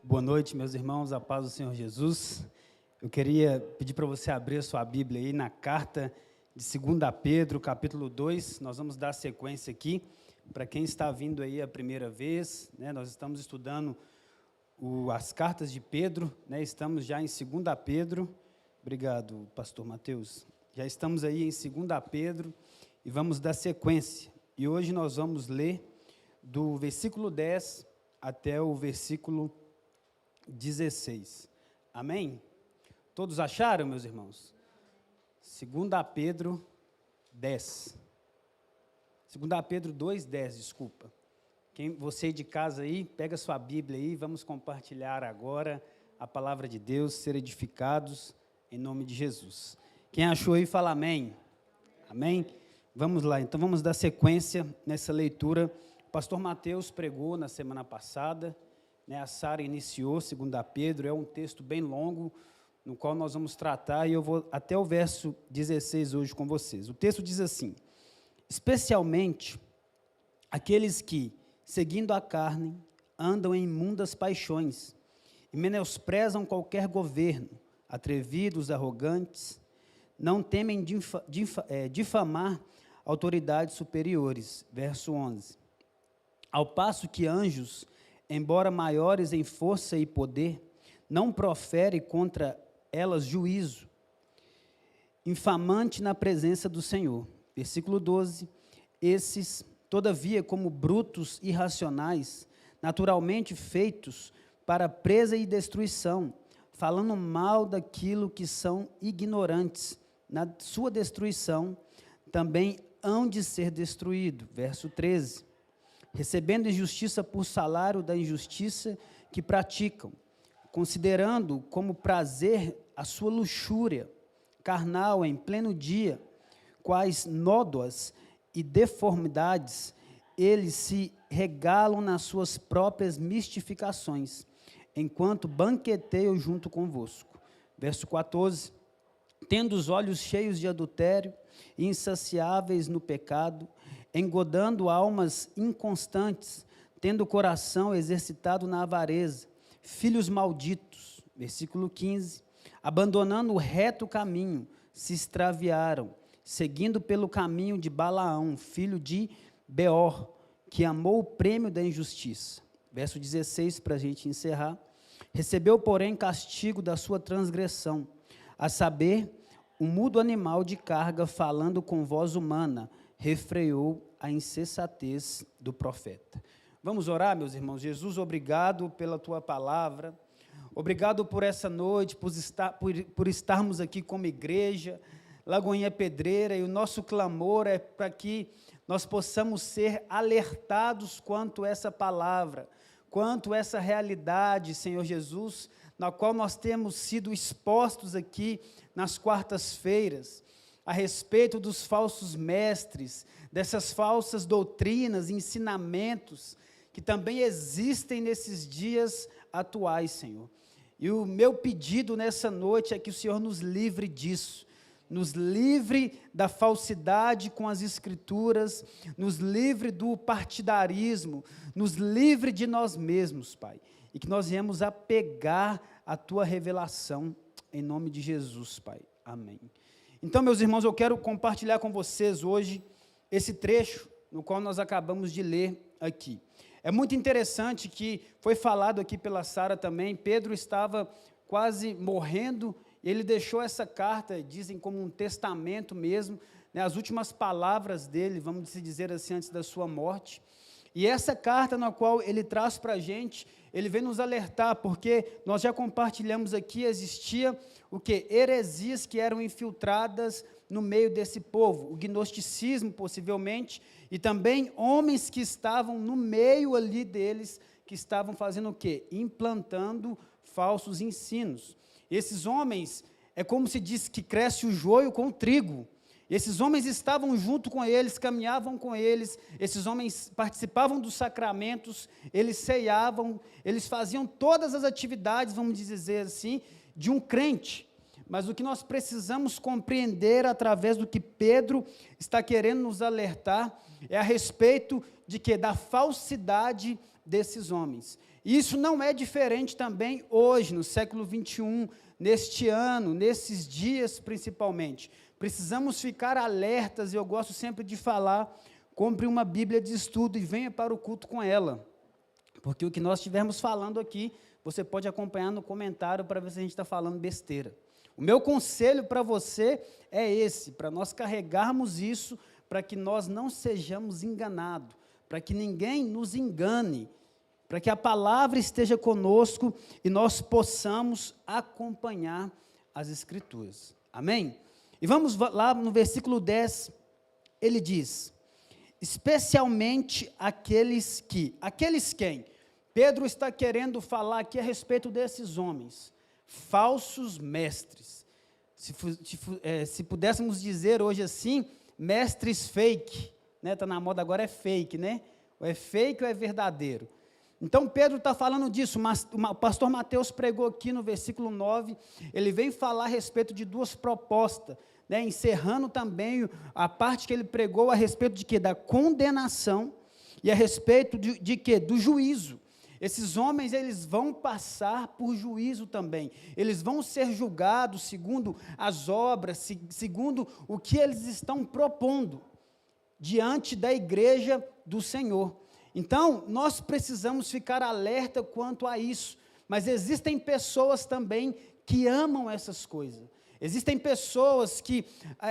Boa noite, meus irmãos, a paz do Senhor Jesus. Eu queria pedir para você abrir a sua Bíblia aí na carta de 2 Pedro, capítulo 2. Nós vamos dar sequência aqui. Para quem está vindo aí a primeira vez, nós estamos estudando as cartas de Pedro, estamos já em 2 Pedro. Obrigado, pastor Mateus. Já estamos aí em 2 Pedro e vamos dar sequência. E hoje nós vamos ler do versículo 10 até o versículo 16. Amém? Todos acharam, meus irmãos? 2 Pedro 10. 2 Pedro 2:10, desculpa. Você de casa aí, pega sua Bíblia aí, vamos compartilhar agora a palavra de Deus, ser edificados em nome de Jesus. Quem achou aí, fala amém. Amém? Vamos lá, então vamos dar sequência nessa leitura. O pastor Mateus pregou na semana passada, a Sara iniciou 2 Pedro, é um texto bem longo, no qual nós vamos tratar, e eu vou até o verso 16 hoje com vocês. O texto diz assim: especialmente aqueles que, seguindo a carne, andam em imundas paixões, e menosprezam qualquer governo, atrevidos, arrogantes, não temem difamar autoridades superiores. Verso 11. Ao passo que anjos, embora maiores em força e poder, não proferem contra elas juízo, infamante na presença do Senhor. Versículo 12. Esses, todavia, como brutos irracionais, naturalmente feitos para presa e destruição, falando mal daquilo que são ignorantes, na sua destruição, também hão de ser destruídos. Verso 13. Recebendo injustiça por salário da injustiça que praticam, considerando como prazer a sua luxúria carnal em pleno dia, quais nódoas e deformidades eles se regalam nas suas próprias mistificações, enquanto banqueteiam junto convosco. Verso 14. Tendo os olhos cheios de adultério, insaciáveis no pecado, engodando almas inconstantes, tendo o coração exercitado na avareza, filhos malditos. Versículo 15. Abandonando o reto caminho, se extraviaram, seguindo pelo caminho de Balaão, filho de Beor, que amou o prêmio da injustiça. Verso 16, para a gente encerrar. Recebeu, porém, castigo da sua transgressão, a saber, o mudo animal de carga, falando com voz humana, refreou a insensatez do profeta. Vamos orar, meus irmãos. Jesus, obrigado pela tua palavra, obrigado por essa noite, por estarmos aqui como igreja, Lagoinha Pedreira, e o nosso clamor é para que nós possamos ser alertados quanto a essa palavra, quanto a essa realidade, Senhor Jesus, na qual nós temos sido expostos aqui nas quartas-feiras, a respeito dos falsos mestres, dessas falsas doutrinas, ensinamentos, que também existem nesses dias atuais, Senhor. E o meu pedido nessa noite é que o Senhor nos livre disso, nos livre da falsidade com as Escrituras, nos livre do partidarismo, nos livre de nós mesmos, Pai, e que nós viemos a pegar a Tua revelação, em nome de Jesus, Pai. Amém. Então, meus irmãos, eu quero compartilhar com vocês hoje esse trecho no qual nós acabamos de ler aqui. É muito interessante que foi falado aqui pela Sara também, Pedro estava quase morrendo, ele deixou essa carta, dizem como um testamento mesmo, as últimas palavras dele, vamos dizer assim, antes da sua morte. E essa carta na qual ele traz para a gente, ele vem nos alertar, porque nós já compartilhamos aqui, existia o quê? Heresias que eram infiltradas no meio desse povo, o gnosticismo possivelmente, e também homens que estavam no meio ali deles, que estavam fazendo o quê? Implantando falsos ensinos. Esses homens, é como se diz que cresce o joio com o trigo. Esses homens estavam junto com eles, caminhavam com eles, esses homens participavam dos sacramentos, eles ceiavam, eles faziam todas as atividades, vamos dizer assim, de um crente. Mas o que nós precisamos compreender através do que Pedro está querendo nos alertar é a respeito de que? Da falsidade desses homens. E isso não é diferente também hoje, no século 21, neste ano, nesses dias principalmente. Precisamos ficar alertas, e eu gosto sempre de falar, compre uma Bíblia de estudo e venha para o culto com ela. Porque o que nós estivermos falando aqui, você pode acompanhar no comentário para ver se a gente está falando besteira. O meu conselho para você é esse, para nós carregarmos isso, para que nós não sejamos enganados, para que ninguém nos engane, para que a palavra esteja conosco e nós possamos acompanhar as Escrituras. Amém? E vamos lá no versículo 10, ele diz, especialmente aqueles quem? Pedro está querendo falar aqui a respeito desses homens, falsos mestres. Se pudéssemos dizer hoje assim, mestres fake, né? Está na moda agora, é fake, né? Ou é fake ou é verdadeiro? Então, Pedro está falando disso, mas o pastor Mateus pregou aqui no versículo 9, ele vem falar a respeito de duas propostas, né, encerrando também a parte que ele pregou a respeito de quê? Da condenação, e a respeito de quê? Do juízo. Esses homens, eles vão passar por juízo também, eles vão ser julgados segundo as obras, segundo o que eles estão propondo, diante da igreja do Senhor. Então, nós precisamos ficar alerta quanto a isso, mas existem pessoas também que amam essas coisas, existem pessoas que,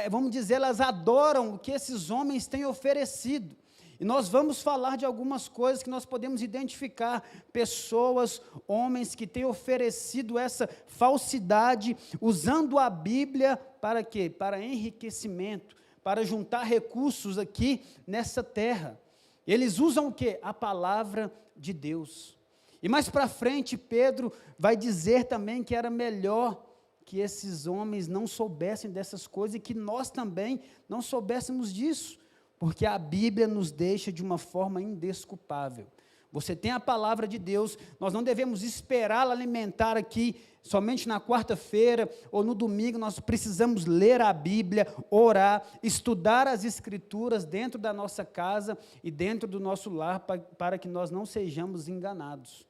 vamos dizer, elas adoram o que esses homens têm oferecido, e nós vamos falar de algumas coisas que nós podemos identificar, pessoas, homens que têm oferecido essa falsidade, usando a Bíblia para quê? Para enriquecimento, para juntar recursos aqui nessa terra. Eles usam o quê? A palavra de Deus. E mais para frente, Pedro vai dizer também que era melhor que esses homens não soubessem dessas coisas e que nós também não soubéssemos disso, porque a Bíblia nos deixa de uma forma indesculpável. Você tem a palavra de Deus, nós não devemos esperá-la alimentar aqui somente na quarta-feira ou no domingo, nós precisamos ler a Bíblia, orar, estudar as Escrituras dentro da nossa casa e dentro do nosso lar, para que nós não sejamos enganados,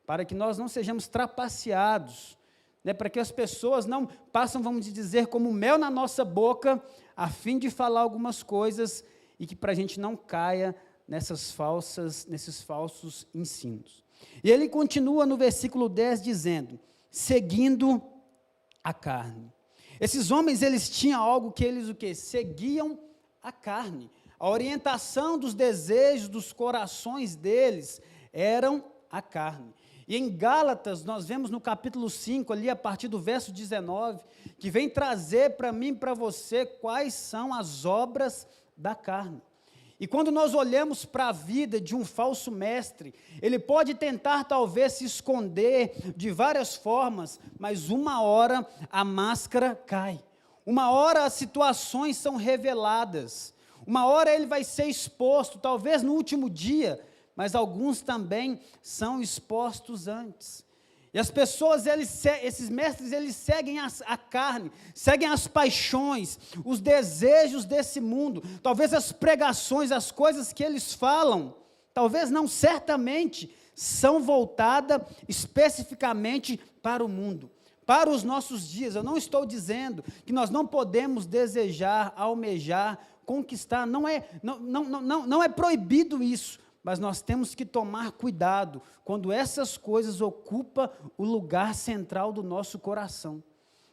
para que nós não sejamos trapaceados, né, para que as pessoas não passem, vamos dizer, como mel na nossa boca, a fim de falar algumas coisas e que para a gente não caia nesses falsos ensinos. E ele continua no versículo 10 dizendo, seguindo a carne. Esses homens, eles tinham algo que eles o quê? Seguiam a carne. A orientação dos desejos, dos corações deles, eram a carne. E em Gálatas, nós vemos no capítulo 5, ali a partir do verso 19, que vem trazer para mim e para você quais são as obras da carne. E quando nós olhamos para a vida de um falso mestre, ele pode tentar talvez se esconder de várias formas, mas uma hora a máscara cai, uma hora as situações são reveladas, uma hora ele vai ser exposto, talvez no último dia, mas alguns também são expostos antes. E as pessoas, esses mestres, eles seguem a carne, seguem as paixões, os desejos desse mundo, talvez as pregações, as coisas que eles falam, talvez não, certamente, são voltadas especificamente para o mundo, para os nossos dias. Eu não estou dizendo que nós não podemos desejar, almejar, conquistar, não é proibido isso. Mas nós temos que tomar cuidado quando essas coisas ocupam o lugar central do nosso coração.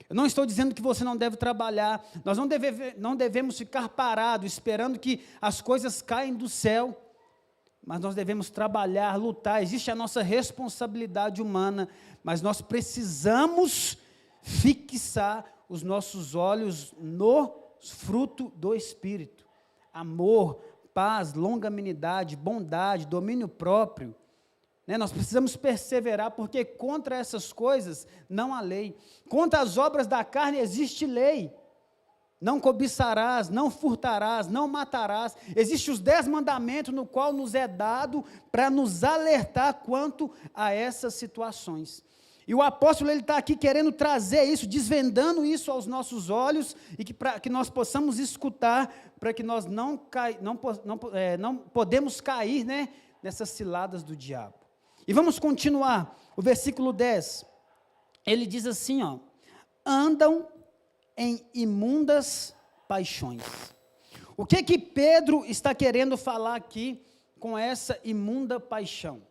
Eu não estou dizendo que você não deve trabalhar, nós não devemos ficar parados, esperando que as coisas caem do céu, mas nós devemos trabalhar, lutar, existe a nossa responsabilidade humana, mas nós precisamos fixar os nossos olhos no fruto do Espírito, amor, paz, longanimidade, bondade, domínio próprio, né? Nós precisamos perseverar, porque contra essas coisas não há lei, contra as obras da carne existe lei, não cobiçarás, não furtarás, não matarás, existem os 10 mandamentos no qual nos é dado para nos alertar quanto a essas situações. E o apóstolo ele está aqui querendo trazer isso, desvendando isso aos nossos olhos, e para que nós possamos escutar, para que nós não podemos cair, né, nessas ciladas do diabo. E vamos continuar, o versículo 10, ele diz assim, ó, andam em imundas paixões. O que Pedro está querendo falar aqui com essa imunda paixão?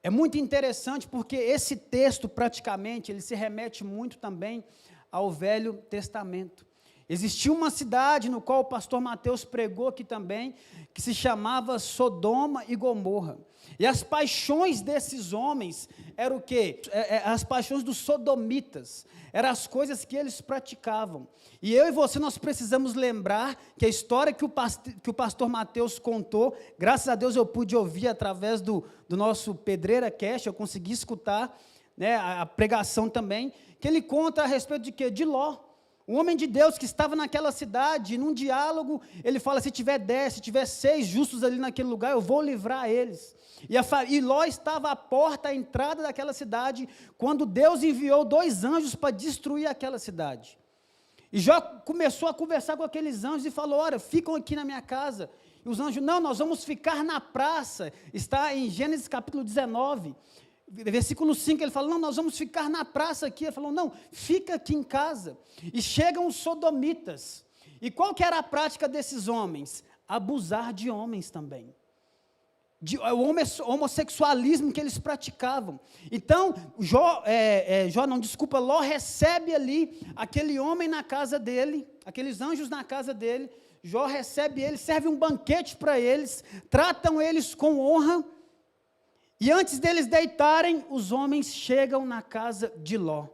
É muito interessante porque esse texto praticamente, ele se remete muito também ao Velho Testamento. Existia uma cidade no qual o pastor Mateus pregou aqui também, que se chamava Sodoma e Gomorra. E as paixões desses homens eram o quê? As paixões dos sodomitas, eram as coisas que eles praticavam. E eu e você, nós precisamos lembrar que a história que o pastor Mateus contou, graças a Deus eu pude ouvir através do nosso Pedreira Cast, eu consegui escutar, né, a pregação também, que ele conta a respeito de quê? De Ló. Um homem de Deus que estava naquela cidade, num diálogo, ele fala, se tiver 10, se tiver 6 justos ali naquele lugar, eu vou livrar eles. E Ló estava à porta, à entrada daquela cidade, quando Deus enviou 2 anjos para destruir aquela cidade. E Jó começou a conversar com aqueles anjos e falou, olha, ficam aqui na minha casa. E os anjos, não, nós vamos ficar na praça. Está em Gênesis capítulo 19, versículo 5, ele fala, não, nós vamos ficar na praça aqui. Ele falou, não, fica aqui em casa. E chegam os sodomitas. E qual que era a prática desses homens? Abusar de homens também. O homossexualismo que eles praticavam. Então, Ló recebe ali aquele homem na casa dele, aqueles anjos na casa dele. Jó recebe eles, serve um banquete para eles, tratam eles com honra. E antes deles deitarem, os homens chegam na casa de Ló.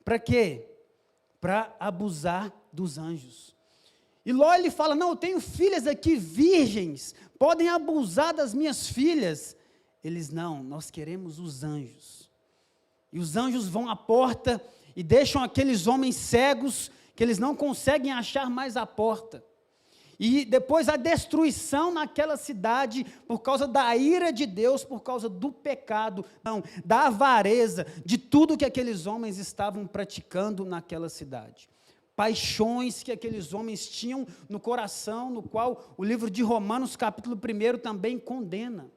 Para quê? Para abusar dos anjos. E Ló, ele fala, não, eu tenho filhas aqui virgens, podem abusar das minhas filhas. Eles, não, nós queremos os anjos. E os anjos vão à porta e deixam aqueles homens cegos, que eles não conseguem achar mais a porta. E depois a destruição naquela cidade, por causa da ira de Deus, por causa do pecado, não, da avareza, de tudo que aqueles homens estavam praticando naquela cidade. Paixões que aqueles homens tinham no coração, no qual o livro de Romanos, capítulo 1, também condena.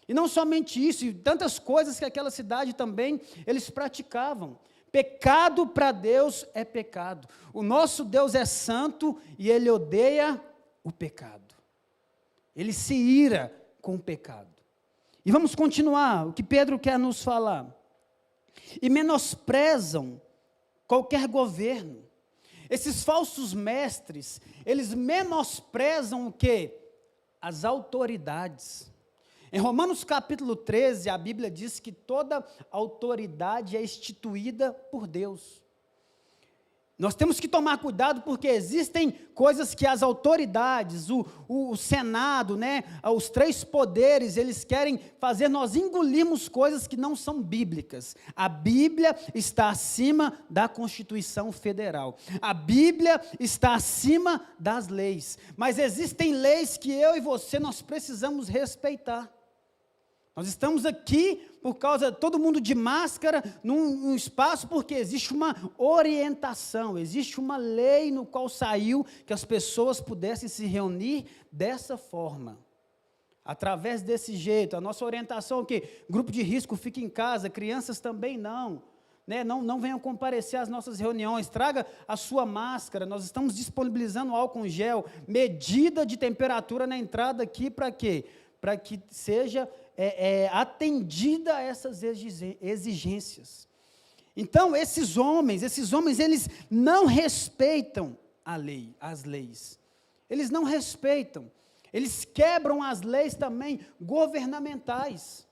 E não somente isso, e tantas coisas que aquela cidade também, eles praticavam. Pecado para Deus é pecado. O nosso Deus é santo e Ele odeia o pecado. Ele se ira com o pecado. E vamos continuar, o que Pedro quer nos falar. E menosprezam qualquer governo. Esses falsos mestres, eles menosprezam o quê? As autoridades. Em Romanos capítulo 13, a Bíblia diz que toda autoridade é instituída por Deus. Nós temos que tomar cuidado porque existem coisas que as autoridades, o Senado, né, os 3 poderes, eles querem fazer nós engolirmos coisas que não são bíblicas. A Bíblia está acima da Constituição Federal. A Bíblia está acima das leis. Mas existem leis que eu e você nós precisamos respeitar. Nós estamos aqui por causa, todo mundo de máscara, num espaço, porque existe uma orientação, existe uma lei no qual saiu que as pessoas pudessem se reunir dessa forma. Através desse jeito, a nossa orientação é o quê? Grupo de risco, fique em casa, crianças também não. Né? Não venham comparecer às nossas reuniões, traga a sua máscara, nós estamos disponibilizando álcool em gel, medida de temperatura na entrada aqui, para quê? Para que seja atendida a essas exigências. Então, esses homens, eles não respeitam a lei, as leis. Eles não respeitam. Eles quebram as leis também governamentais.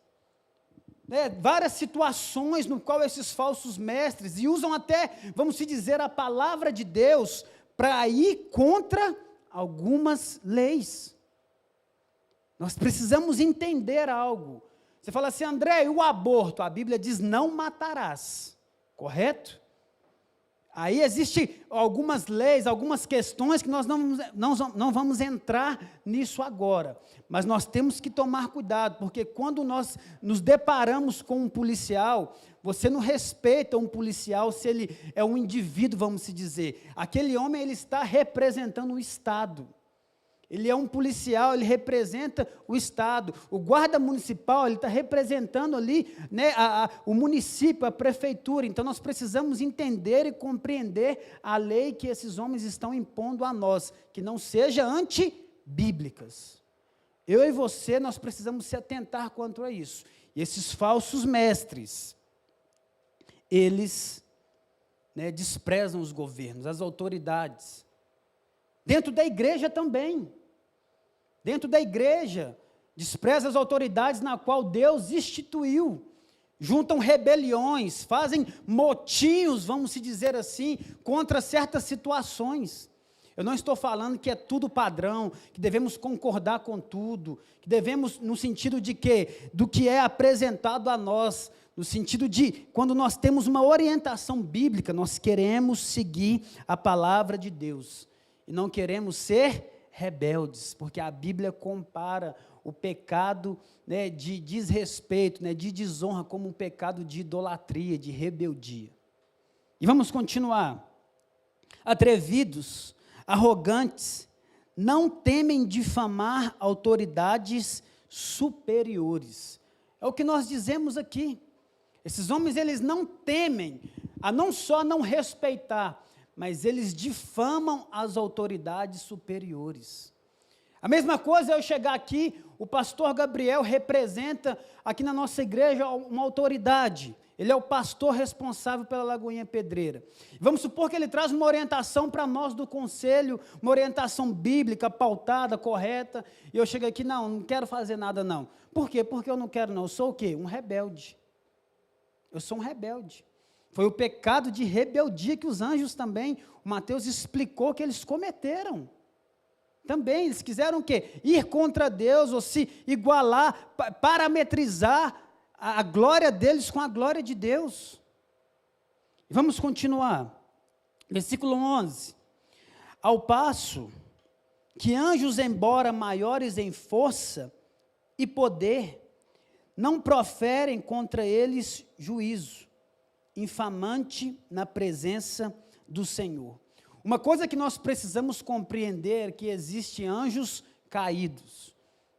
Várias situações no qual esses falsos mestres, e usam até, vamos dizer, a palavra de Deus, para ir contra algumas leis. Nós precisamos entender algo. Você fala assim, André, e o aborto? A Bíblia diz, não matarás, correto? Aí existem algumas leis, algumas questões que nós não vamos entrar nisso agora. Mas nós temos que tomar cuidado, porque quando nós nos deparamos com um policial, você não respeita um policial se ele é um indivíduo, vamos dizer. Aquele homem, ele está representando o Estado. Ele é um policial, ele representa o Estado. O guarda municipal, ele está representando ali, né, o município, a prefeitura. Então, nós precisamos entender e compreender a lei que esses homens estão impondo a nós, que não seja antibíblicas. Eu e você, nós precisamos se atentar quanto a isso. E esses falsos mestres, eles, né, desprezam os governos, as autoridades. Dentro da igreja também. Dentro da igreja, despreza as autoridades na qual Deus instituiu. Juntam rebeliões, fazem motinhos, vamos se dizer assim, contra certas situações. Eu não estou falando que é tudo padrão, que devemos concordar com tudo, que devemos, no sentido de quê? Do que é apresentado a nós, no sentido de, quando nós temos uma orientação bíblica, nós queremos seguir a palavra de Deus. E não queremos ser rebeldes, porque a Bíblia compara o pecado, né, de desrespeito, né, de desonra, como um pecado de idolatria, de rebeldia. E vamos continuar. Atrevidos, arrogantes, não temem difamar autoridades superiores. É o que nós dizemos aqui. Esses homens, eles não temem, a não só não respeitar, mas eles difamam as autoridades superiores. A mesma coisa é eu chegar aqui, o pastor Gabriel representa aqui na nossa igreja uma autoridade. Ele é o pastor responsável pela Lagoinha Pedreira. Vamos supor que ele traz uma orientação para nós do conselho, uma orientação bíblica, pautada, correta, e eu chego aqui, não quero fazer nada não. Por quê? Porque eu não quero não, eu sou o quê? Um rebelde. Eu sou um rebelde. Foi o pecado de rebeldia que os anjos também, o Mateus explicou que eles cometeram. Também, eles quiseram o quê? Ir contra Deus, ou se igualar, parametrizar a glória deles com a glória de Deus. Vamos continuar. Versículo 11. Ao passo que anjos, embora maiores em força e poder, não proferem contra eles juízo infamante na presença do Senhor. Uma coisa que nós precisamos compreender é que existem anjos caídos,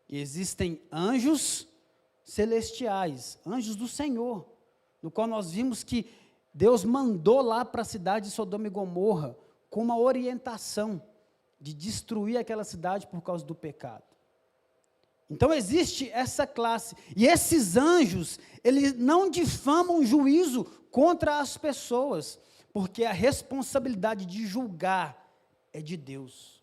e existem anjos celestiais, anjos do Senhor, no qual nós vimos que Deus mandou lá para a cidade de Sodoma e Gomorra, com uma orientação de destruir aquela cidade por causa do pecado. Então existe essa classe, e esses anjos, eles não difamam juízo contra as pessoas, porque a responsabilidade de julgar é de Deus.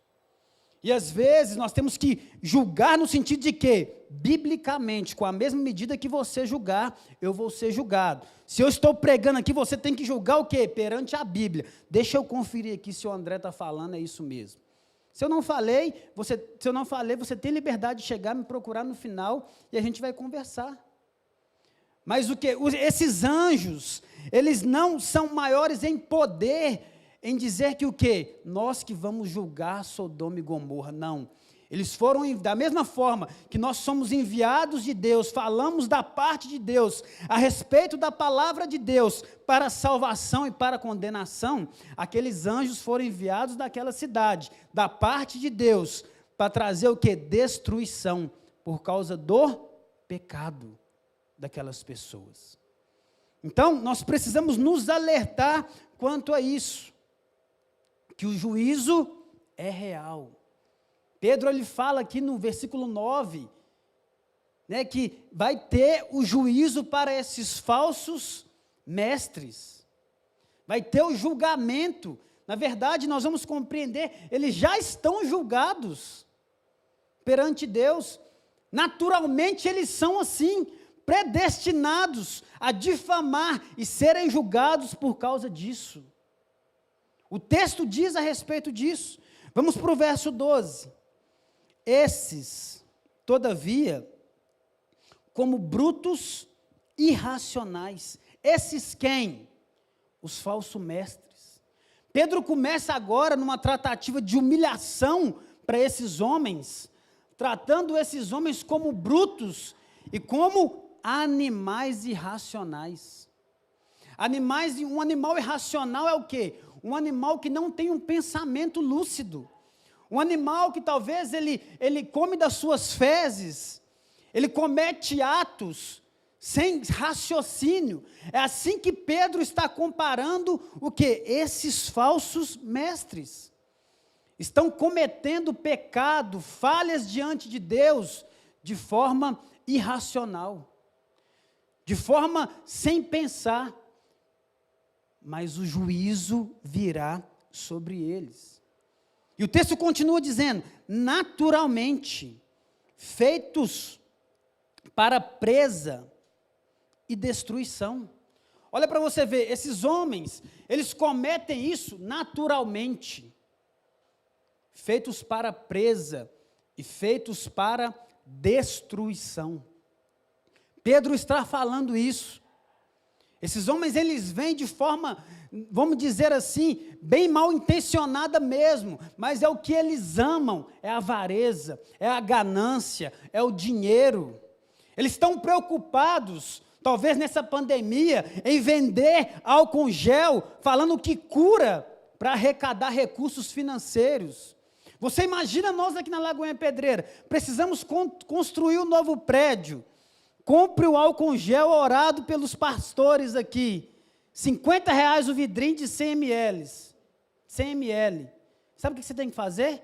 E às vezes nós temos que julgar no sentido de que, biblicamente, com a mesma medida que você julgar, eu vou ser julgado. Se eu estou pregando aqui, você tem que julgar o quê? Perante a Bíblia. Deixa eu conferir aqui se o André está falando, é isso mesmo. Se eu não falei, você tem liberdade de chegar, me procurar no final e a gente vai conversar. Mas o que? Esses anjos, eles não são maiores em poder, em dizer que o quê? Nós que vamos julgar Sodoma e Gomorra. Não. Eles foram, da mesma forma que nós somos enviados de Deus, falamos da parte de Deus, a respeito da palavra de Deus, para salvação e para condenação, aqueles anjos foram enviados daquela cidade, da parte de Deus, para trazer o quê? Destruição, por causa do pecado daquelas pessoas. Então, nós precisamos nos alertar quanto a isso, que o juízo é real. Pedro, ele fala aqui no versículo 9, né, que vai ter o juízo para esses falsos mestres, vai ter o julgamento. Na verdade, nós vamos compreender, eles já estão julgados perante Deus, naturalmente eles são assim, predestinados a difamar e serem julgados por causa disso. O texto diz a respeito disso. Vamos para o verso 12. Esses, todavia, como brutos irracionais. Esses quem? Os falsos mestres. Pedro começa agora numa tratativa de humilhação para esses homens, tratando esses homens como brutos e como animais irracionais. Um animal irracional é o quê? Um animal que não tem um pensamento lúcido. Um animal que talvez ele come das suas fezes, ele comete atos sem raciocínio. É assim que Pedro está comparando o quê? Esses falsos mestres. Estão cometendo pecado, falhas diante de Deus, de forma irracional, de forma sem pensar, mas o juízo virá sobre eles. E o texto continua dizendo, naturalmente, feitos para presa e destruição. Olha para você ver, esses homens, eles cometem isso naturalmente, feitos para presa e feitos para destruição. Pedro está falando isso. Esses homens, eles vêm de forma, vamos dizer assim, bem mal intencionada mesmo, mas é o que eles amam, é a avareza, é a ganância, é o dinheiro. Eles estão preocupados, talvez nessa pandemia, em vender álcool gel, falando que cura para arrecadar recursos financeiros. Você imagina nós aqui na Lagoinha Pedreira, precisamos construir um novo prédio. Compre o álcool gel orado pelos pastores aqui. R$50 o vidrinho de 100 ml. 100 ml. Sabe o que você tem que fazer?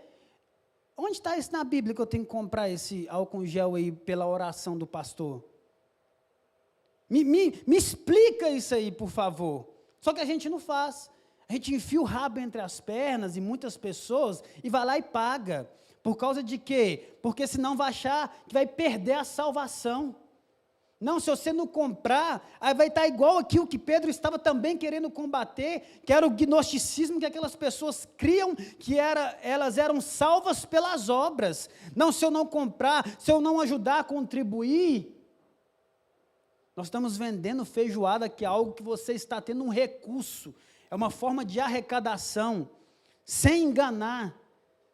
Onde está isso na Bíblia que eu tenho que comprar esse álcool gel aí pela oração do pastor? Me explica isso aí, por favor. Só que a gente não faz. A gente enfia o rabo entre as pernas e muitas pessoas e vai lá e paga. Por causa de quê? Porque senão vai achar que vai perder a salvação. Não, se você não comprar, aí vai estar igual aquilo que Pedro estava também querendo combater, que era o gnosticismo que aquelas pessoas criam, que elas eram salvas pelas obras. Não, se eu não comprar, se eu não ajudar a contribuir, nós estamos vendendo feijoada, que é algo que você está tendo um recurso, é uma forma de arrecadação, sem enganar,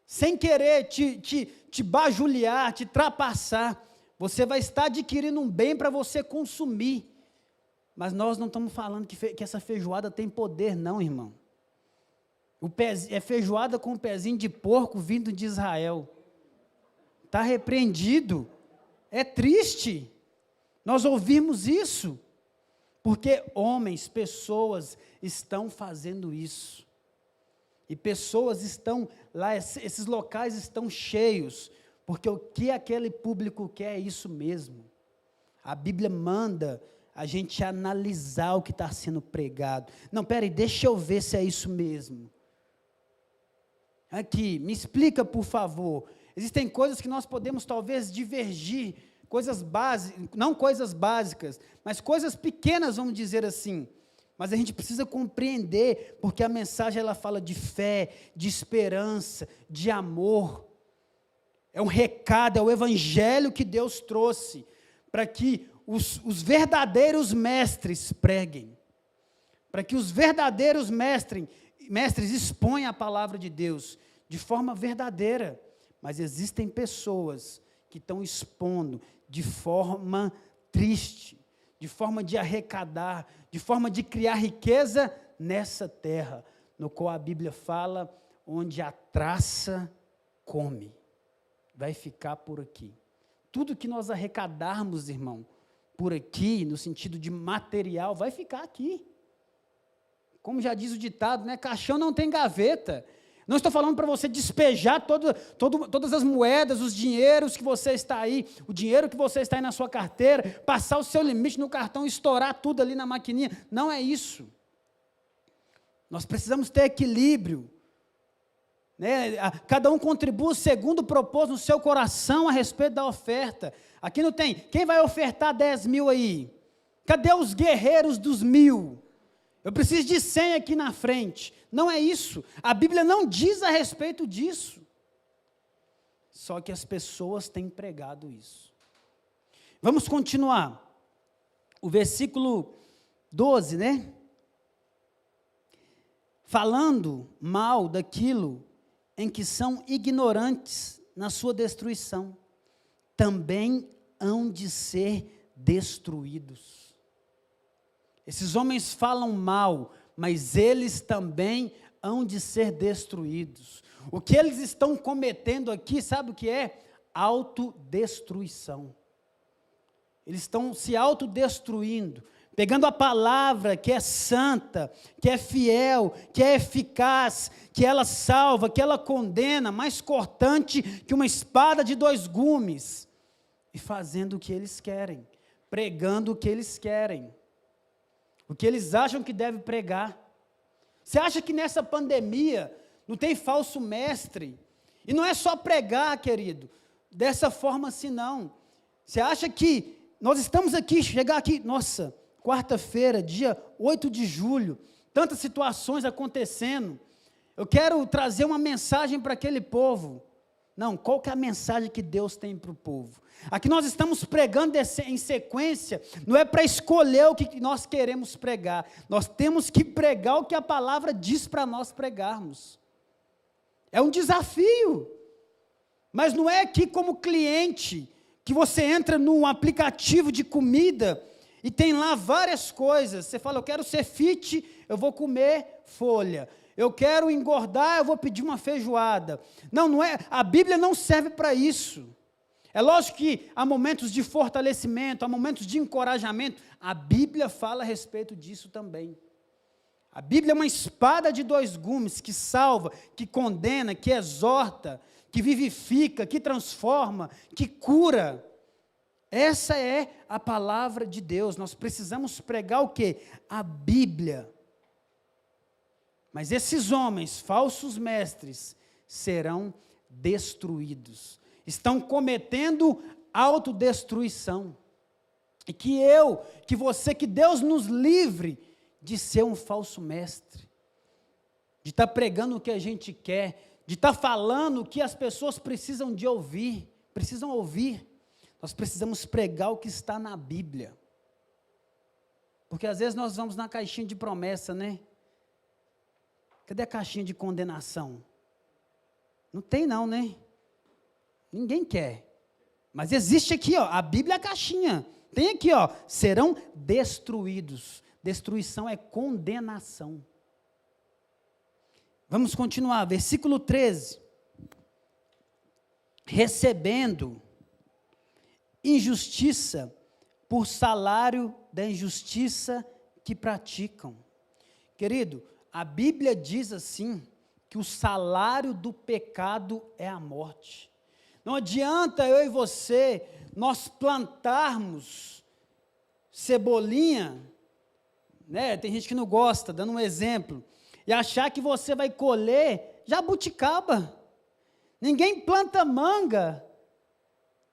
sem querer te bajulaar, te trapaçar. Você vai estar adquirindo um bem para você consumir. Mas nós não estamos falando que essa feijoada tem poder, não, irmão. É feijoada com um pezinho de porco vindo de Israel. Está repreendido. É triste nós ouvirmos isso. Porque homens, pessoas estão fazendo isso. E pessoas estão lá, esses locais estão cheios. Porque o que aquele público quer é isso mesmo. A Bíblia manda a gente analisar o que está sendo pregado. Não, peraí, deixa eu ver se é isso mesmo. Aqui, me explica, por favor. Existem coisas que nós podemos talvez divergir, coisas básicas, não coisas básicas, mas coisas pequenas, vamos dizer assim. Mas a gente precisa compreender, porque a mensagem ela fala de fé, de esperança, de amor. É um recado, é o evangelho que Deus trouxe para que os verdadeiros mestres preguem, para que os verdadeiros mestres exponham a palavra de Deus de forma verdadeira. Mas existem pessoas que estão expondo de forma triste, de forma de arrecadar, de forma de criar riqueza nessa terra, no qual a Bíblia fala, onde a traça come. Vai ficar por aqui. Tudo que nós arrecadarmos, irmão, por aqui, no sentido de material, vai ficar aqui. Como já diz o ditado, né? Caixão não tem gaveta. Não estou falando para você despejar todas as moedas, os dinheiros que você está aí, o dinheiro que você está aí na sua carteira, passar o seu limite no cartão, estourar tudo ali na maquininha. Não é isso. Nós precisamos ter equilíbrio. Cada um contribua segundo propôs no seu coração a respeito da oferta. Aqui não tem, quem vai ofertar 10 mil aí? Cadê os guerreiros dos 1000? Eu preciso de 100 aqui na frente. Não é isso, a Bíblia não diz a respeito disso. Só que as pessoas têm pregado isso. Vamos continuar. O versículo 12, né? Falando mal daquilo em que são ignorantes na sua destruição, também hão de ser destruídos. Esses homens falam mal, mas eles também hão de ser destruídos. O que eles estão cometendo aqui, sabe o que é? Autodestruição. Eles estão se autodestruindo, pegando a palavra que é santa, que é fiel, que é eficaz, que ela salva, que ela condena, mais cortante que uma espada de 2 gumes, e fazendo o que eles querem, pregando o que eles querem, o que eles acham que deve pregar. Você acha que nessa pandemia não tem falso mestre? E não é só pregar, querido, dessa forma assim não. Você acha que nós estamos aqui, chegar aqui, nossa, quarta-feira, dia 8 de julho, tantas situações acontecendo, eu quero trazer uma mensagem para aquele povo. Não, qual que é a mensagem que Deus tem para o povo? Aqui nós estamos pregando em sequência, não é para escolher o que nós queremos pregar, nós temos que pregar o que a palavra diz para nós pregarmos. É um desafio, mas não é aqui como cliente, que você entra num aplicativo de comida e tem lá várias coisas. Você fala, eu quero ser fit, eu vou comer folha. Eu quero engordar, eu vou pedir uma feijoada. Não, não é. A Bíblia não serve para isso. É lógico que há momentos de fortalecimento, há momentos de encorajamento. A Bíblia fala a respeito disso também. A Bíblia é uma espada de 2 gumes que salva, que condena, que exorta, que vivifica, que transforma, que cura. Essa é a palavra de Deus. Nós precisamos pregar o quê? A Bíblia. Mas esses homens, falsos mestres, serão destruídos. Estão cometendo autodestruição. E que você, que Deus nos livre de ser um falso mestre, de estar pregando o que a gente quer, de estar falando o que as pessoas precisam ouvir. Nós precisamos pregar o que está na Bíblia. Porque às vezes nós vamos na caixinha de promessa, né? Cadê a caixinha de condenação? Não tem não, né? Ninguém quer. Mas existe aqui, ó, a Bíblia é a caixinha. Tem aqui, ó, serão destruídos. Destruição é condenação. Vamos continuar, versículo 13. Recebendo injustiça por salário da injustiça que praticam. Querido, a Bíblia diz assim, que o salário do pecado é a morte. Não adianta eu e você, nós plantarmos cebolinha, né? Tem gente que não gosta, dando um exemplo, e achar que você vai colher jabuticaba. Ninguém planta manga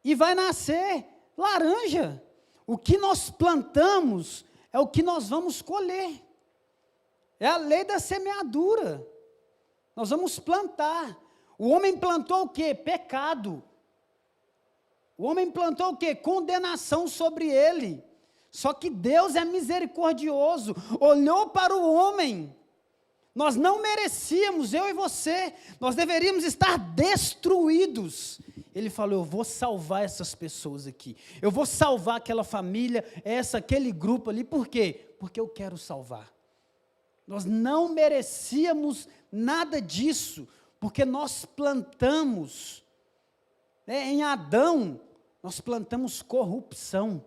e vai nascer laranja. O que nós plantamos é o que nós vamos colher. É a lei da semeadura. Nós vamos plantar. O homem plantou o quê? Pecado. O homem plantou o quê? Condenação sobre ele. Só que Deus é misericordioso. Olhou para o homem. Nós não merecíamos, eu e você. Nós deveríamos estar destruídos. Ele falou, eu vou salvar essas pessoas aqui. Eu vou salvar aquela família, aquele grupo ali. Por quê? Porque eu quero salvar. Nós não merecíamos nada disso, porque nós plantamos, né, em Adão, nós plantamos corrupção,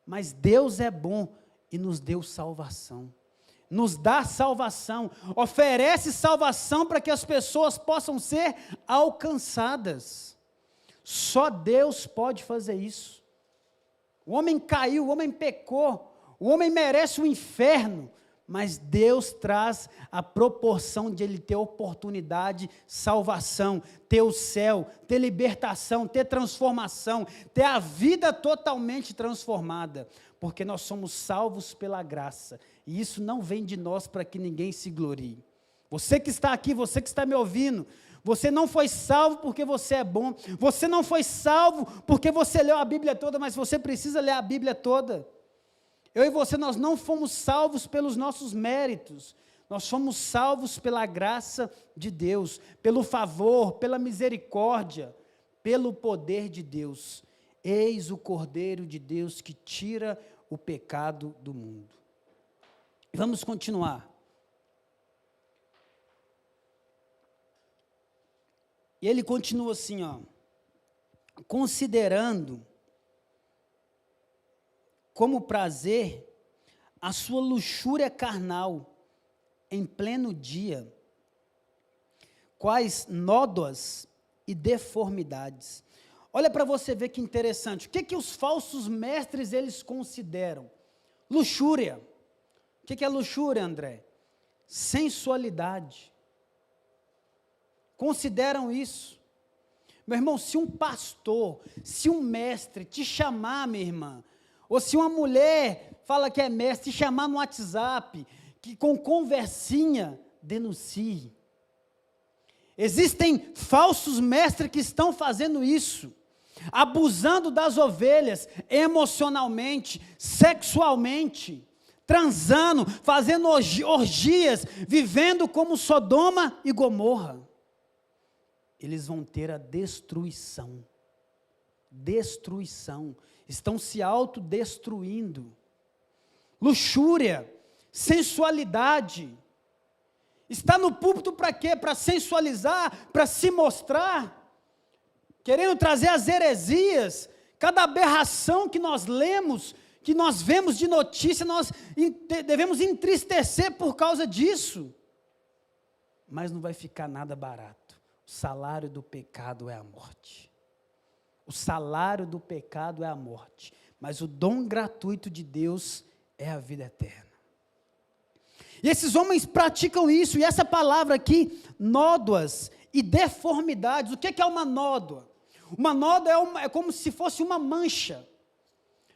mas Deus é bom e nos deu salvação, nos dá salvação, oferece salvação para que as pessoas possam ser alcançadas. Só Deus pode fazer isso. O homem caiu, o homem pecou, o homem merece o inferno, mas Deus traz a proporção de ele ter oportunidade, salvação, ter o céu, ter libertação, ter transformação, ter a vida totalmente transformada, porque nós somos salvos pela graça, e isso não vem de nós para que ninguém se glorie. Você que está aqui, você que está me ouvindo, você não foi salvo porque você é bom, você não foi salvo porque você leu a Bíblia toda, mas você precisa ler a Bíblia toda. Eu e você, nós não fomos salvos pelos nossos méritos, nós fomos salvos pela graça de Deus, pelo favor, pela misericórdia, pelo poder de Deus. Eis o Cordeiro de Deus que tira o pecado do mundo. Vamos continuar. E ele continua assim, ó, considerando como prazer a sua luxúria carnal em pleno dia, quais nódoas e deformidades. Olha para você ver que interessante. O que os falsos mestres eles consideram? Luxúria. O que é luxúria, André? Sensualidade. Consideram isso. Meu irmão, se um pastor, se um mestre te chamar, minha irmã, ou se uma mulher fala que é mestre, te chamar no WhatsApp, que com conversinha, denuncie. Existem falsos mestres que estão fazendo isso, abusando das ovelhas emocionalmente, sexualmente, transando, fazendo orgias, vivendo como Sodoma e Gomorra. Eles vão ter a destruição. Destruição. Estão se autodestruindo. Luxúria, sensualidade. Está no púlpito para quê? Para sensualizar, para se mostrar, querendo trazer as heresias. Cada aberração que nós lemos, que nós vemos de notícia, nós devemos entristecer por causa disso. Mas não vai ficar nada barato. O salário do pecado é a morte. O salário do pecado é a morte. Mas o dom gratuito de Deus é a vida eterna. E esses homens praticam isso. E essa palavra aqui, nódoas e deformidades. O que é uma nódoa? Uma nódoa é como se fosse uma mancha.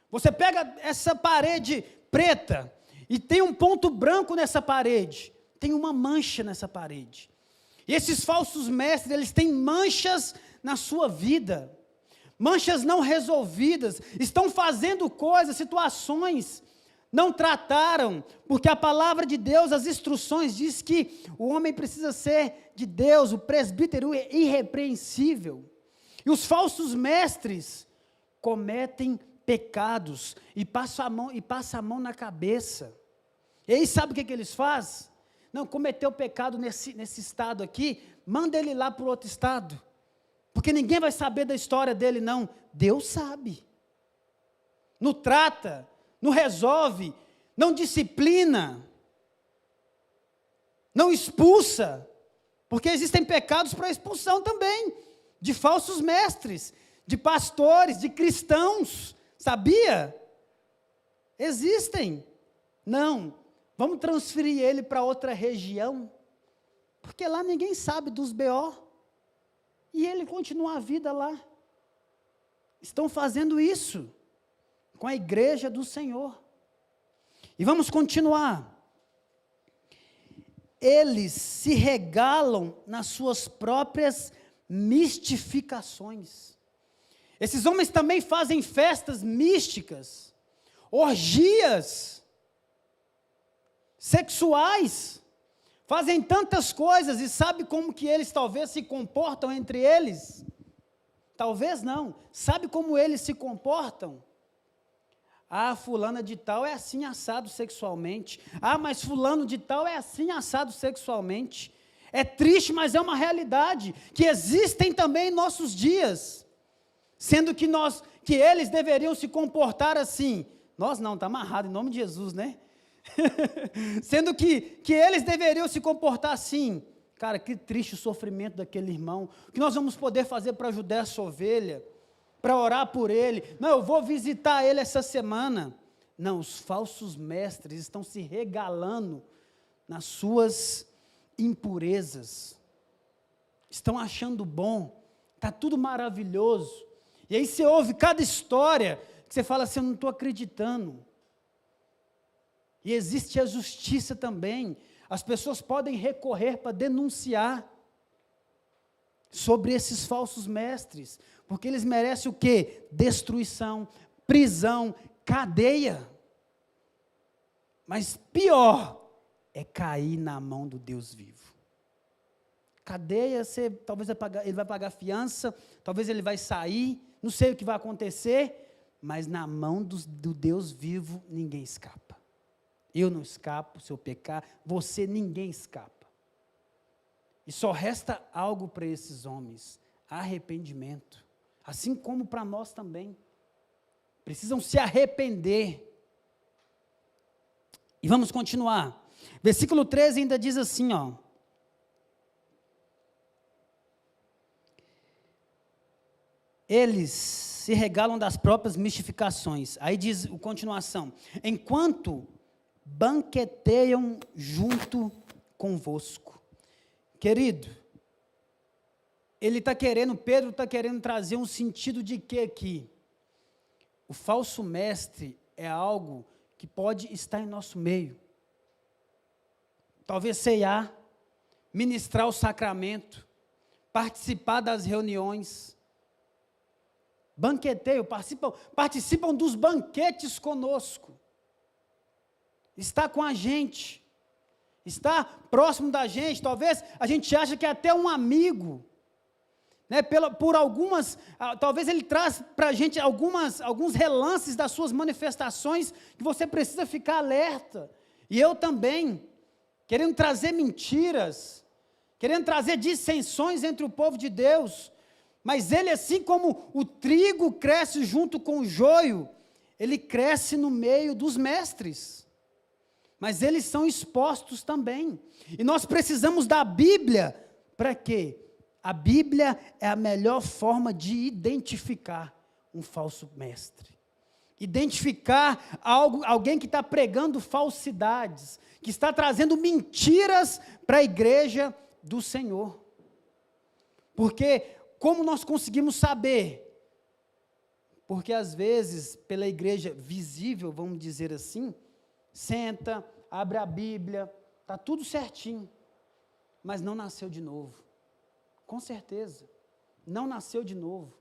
Você pega essa parede preta e tem um ponto branco nessa parede. Tem uma mancha nessa parede. E esses falsos mestres, eles têm manchas na sua vida, manchas não resolvidas, estão fazendo coisas, situações, não trataram, porque a palavra de Deus, as instruções, diz que o homem precisa ser de Deus, o presbítero é irrepreensível. E os falsos mestres cometem pecados e passam a mão na cabeça. E aí sabe o que eles fazem? Não, cometeu pecado nesse estado aqui, manda ele lá para o outro estado, porque ninguém vai saber da história dele não, Deus sabe, não trata, não resolve, não disciplina, não expulsa, porque existem pecados para expulsão também, de falsos mestres, de pastores, de cristãos, sabia? Existem, não. Vamos transferir ele para outra região, porque lá ninguém sabe dos BO, e ele continua a vida lá. Estão fazendo isso com a igreja do Senhor. E vamos continuar. Eles se regalam nas suas próprias mistificações. Esses homens também fazem festas místicas, orgias sexuais, fazem tantas coisas, e sabe como que eles talvez se comportam entre eles? Talvez não, sabe como eles se comportam? Ah, fulana de tal é assim assado sexualmente, ah, mas fulano de tal é assim assado sexualmente. É triste, mas é uma realidade, que existem também em nossos dias, sendo que eles deveriam se comportar assim, nós não, está amarrado em nome de Jesus, né? Sendo que eles deveriam se comportar assim. Cara, que triste o sofrimento daquele irmão. O que nós vamos poder fazer para ajudar essa ovelha? Para orar por ele? Não, eu vou visitar ele essa semana. Não, os falsos mestres estão se regalando nas suas impurezas. Estão achando bom. Está tudo maravilhoso. E aí você ouve cada história que você fala assim, eu não estou acreditando. E existe a justiça também. As pessoas podem recorrer para denunciar sobre esses falsos mestres, porque eles merecem o quê? Destruição, prisão, cadeia. Mas pior é cair na mão do Deus vivo. Cadeia, talvez ele vai pagar fiança, talvez ele vai sair, não sei o que vai acontecer, mas na mão do Deus vivo ninguém escapa. Eu não escapo se eu pecar, ninguém escapa. E só resta algo para esses homens: arrependimento. Assim como para nós também. Precisam se arrepender. E vamos continuar. Versículo 13 ainda diz assim, ó. Eles se regalam das próprias mistificações. Aí diz a continuação: enquanto banqueteiam junto convosco. Querido, Pedro está querendo trazer um sentido de quê aqui? O falso mestre é algo que pode estar em nosso meio. Talvez ceiar, ministrar o sacramento, participar das reuniões, banqueteio, participam dos banquetes conosco, está com a gente, está próximo da gente. Talvez a gente ache que é até um amigo, né? Talvez ele traz para a gente alguns relances das suas manifestações que você precisa ficar alerta. E eu também, querendo trazer mentiras, querendo trazer dissensões entre o povo de Deus. Mas ele, assim como o trigo cresce junto com o joio, ele cresce no meio dos mestres. Mas eles são expostos também. E nós precisamos da Bíblia para quê? A Bíblia é a melhor forma de identificar um falso mestre. Identificar alguém que está pregando falsidades, que está trazendo mentiras para a igreja do Senhor. Porque como nós conseguimos saber? Porque às vezes, pela igreja visível, vamos dizer assim, senta, abre a Bíblia, está tudo certinho, mas não nasceu de novo. Com certeza, não nasceu de novo.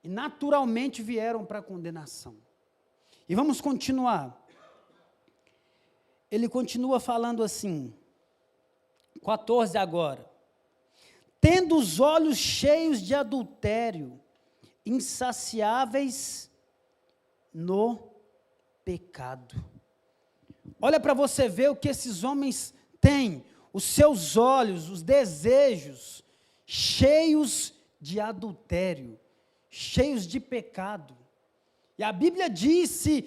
E naturalmente vieram para a condenação. E vamos continuar. Ele continua falando assim, 14 agora. Tendo os olhos cheios de adultério, insaciáveis no pecado. Olha para você ver o que esses homens têm. Os seus olhos, os desejos, cheios de adultério, cheios de pecado. E a Bíblia diz, se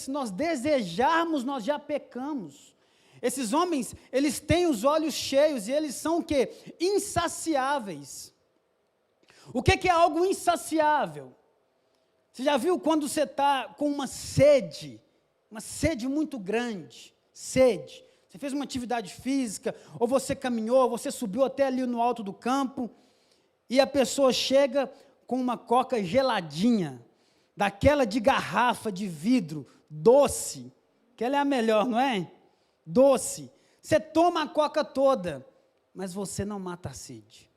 nós desejarmos, nós já pecamos. Esses homens, eles têm os olhos cheios e eles são o quê? Insaciáveis. O que é algo insaciável? Você já viu quando você está com uma sede muito grande, sede. Você fez uma atividade física, ou você caminhou, ou você subiu até ali no alto do campo, e a pessoa chega com uma coca geladinha, daquela de garrafa de vidro, doce, que ela é a melhor, não é? Doce. Você toma a coca toda, mas você não mata a sede.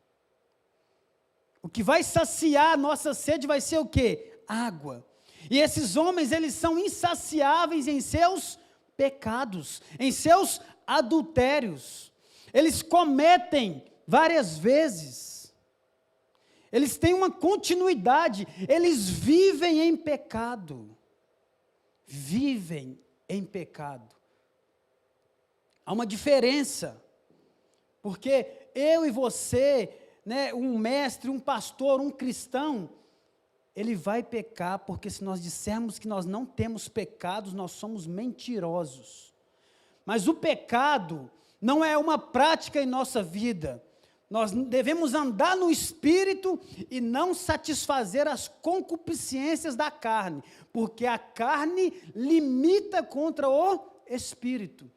O que vai saciar a nossa sede vai ser o quê? Água. E esses homens, eles são insaciáveis em seus pecados, em seus adultérios. Eles cometem várias vezes. Eles têm uma continuidade, eles vivem em pecado. Vivem em pecado. Há uma diferença, porque eu e você, né, um mestre, um pastor, um cristão, ele vai pecar, porque se nós dissermos que nós não temos pecados, nós somos mentirosos. Mas o pecado não é uma prática em nossa vida. Nós devemos andar no Espírito e não satisfazer as concupiscências da carne, porque a carne limita contra o Espírito.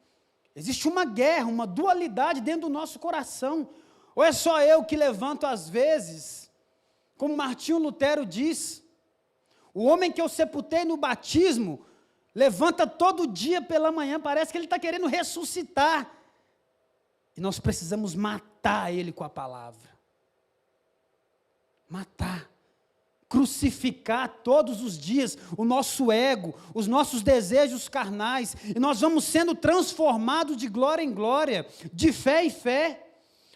Existe uma guerra, uma dualidade dentro do nosso coração. Ou é só eu que levanto às vezes, como Martinho Lutero diz, o homem que eu sepultei no batismo, levanta todo dia pela manhã, parece que ele está querendo ressuscitar. E nós precisamos matar ele com a palavra. Matar. Crucificar todos os dias o nosso ego, os nossos desejos carnais, e nós vamos sendo transformados de glória em glória, de fé em fé.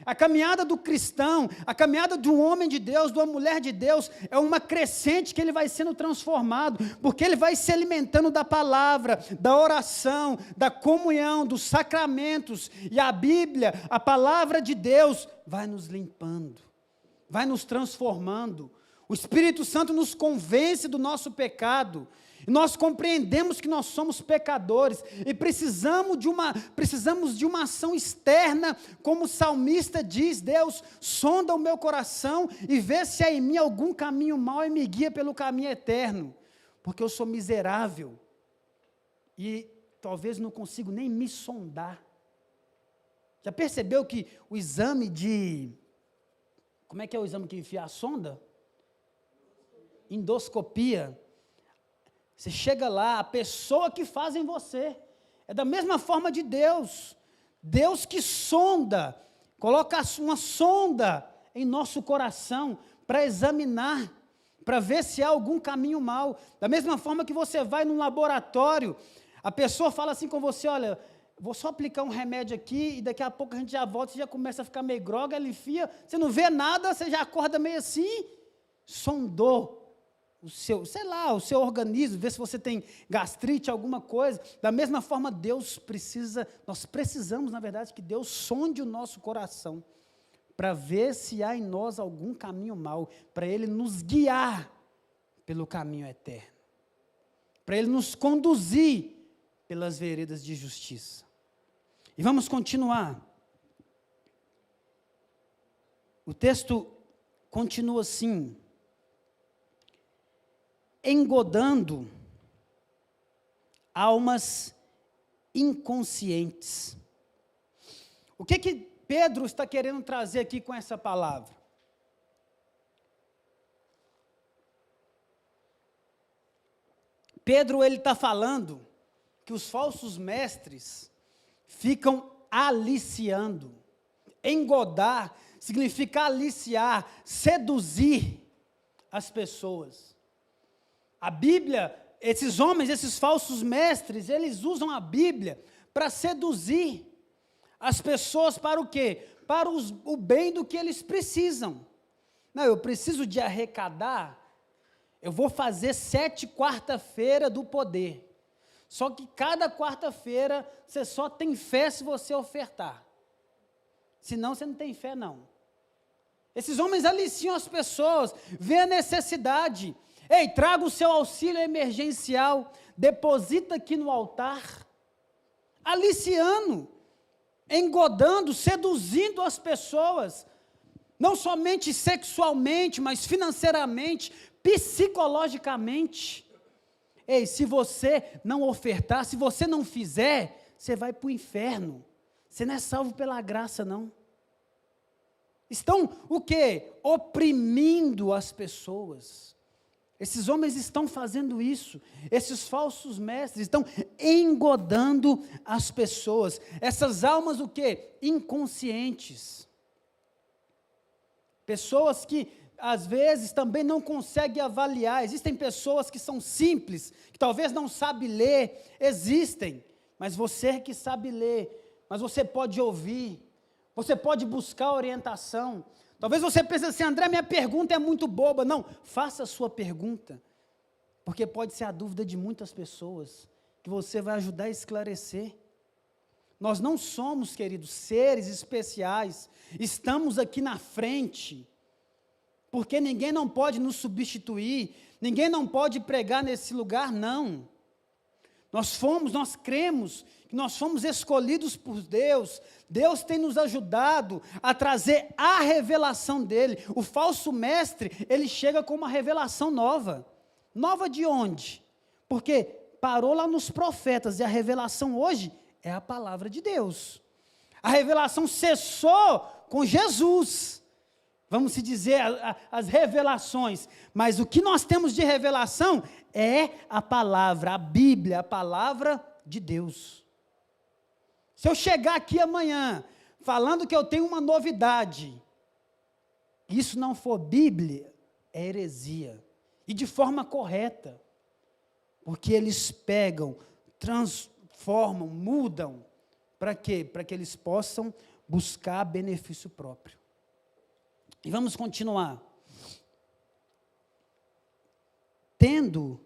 A caminhada do cristão, a caminhada de um homem de Deus, de uma mulher de Deus, é uma crescente que ele vai sendo transformado, porque ele vai se alimentando da palavra, da oração, da comunhão, dos sacramentos, e a Bíblia, a palavra de Deus, vai nos limpando, vai nos transformando. O Espírito Santo nos convence do nosso pecado, nós compreendemos que nós somos pecadores e precisamos de uma ação externa, como o salmista diz: Deus, sonda o meu coração e vê se há em mim algum caminho mau e me guia pelo caminho eterno, porque eu sou miserável e talvez não consigo nem me sondar. Já percebeu que o exame como é que é o exame que enfia a sonda? Endoscopia. Você chega lá, a pessoa que faz em você, é da mesma forma de Deus. Deus que sonda, coloca uma sonda em nosso coração, para examinar, para ver se há algum caminho mau. Da mesma forma que você vai num laboratório, a pessoa fala assim com você: olha, vou só aplicar um remédio aqui, e daqui a pouco a gente já volta, você já começa a ficar meio grogue, ela enfia, você não vê nada, você já acorda meio assim, sondou o seu organismo, ver se você tem gastrite, alguma coisa. Da mesma forma, nós precisamos, na verdade, que Deus sonde o nosso coração, para ver se há em nós algum caminho mau, para Ele nos guiar pelo caminho eterno, para Ele nos conduzir pelas veredas de justiça. E vamos continuar. O texto continua assim: engodando almas inconscientes. O que Pedro está querendo trazer aqui com essa palavra? Pedro, ele está falando que os falsos mestres ficam aliciando. Engodar significa aliciar, seduzir as pessoas. A Bíblia, esses homens, esses falsos mestres, eles usam a Bíblia para seduzir as pessoas para o quê? Para o bem do que eles precisam. Não, eu preciso de arrecadar, eu vou fazer 7 quarta-feira do poder. Só que cada quarta-feira você só tem fé se você ofertar. Senão você não tem fé, não. Esses homens aliciam as pessoas, vê a necessidade. Ei, traga o seu auxílio emergencial, deposita aqui no altar. Aliciando, engodando, seduzindo as pessoas, não somente sexualmente, mas financeiramente, psicologicamente. Ei, se você não ofertar, se você não fizer, você vai para o inferno. Você não é salvo pela graça, não. Estão o quê? Oprimindo as pessoas. Esses homens estão fazendo isso, esses falsos mestres estão engodando as pessoas, essas almas o quê? Inconscientes. Pessoas que às vezes também não conseguem avaliar, existem pessoas que são simples, que talvez não sabem ler, existem, mas você que sabe ler, mas você pode ouvir, você pode buscar orientação. Talvez você pense assim: André, minha pergunta é muito boba. Não, faça a sua pergunta, porque pode ser a dúvida de muitas pessoas, que você vai ajudar a esclarecer. Nós não somos, queridos, seres especiais, estamos aqui na frente, porque ninguém não pode nos substituir, ninguém não pode pregar nesse lugar, não. Nós cremos que nós fomos escolhidos por Deus. Deus tem nos ajudado a trazer a revelação dele. O falso mestre, ele chega com uma revelação nova. Nova de onde? Porque parou lá nos profetas, e a revelação hoje é a palavra de Deus. A revelação cessou com Jesus. Vamos se dizer as revelações, mas o que nós temos de revelação é a palavra, a Bíblia, a palavra de Deus. Se eu chegar aqui amanhã, falando que eu tenho uma novidade, isso não for Bíblia, é heresia, e de forma correta, porque eles pegam, transformam, mudam, para quê? Para que eles possam buscar benefício próprio. E vamos continuar. Tendo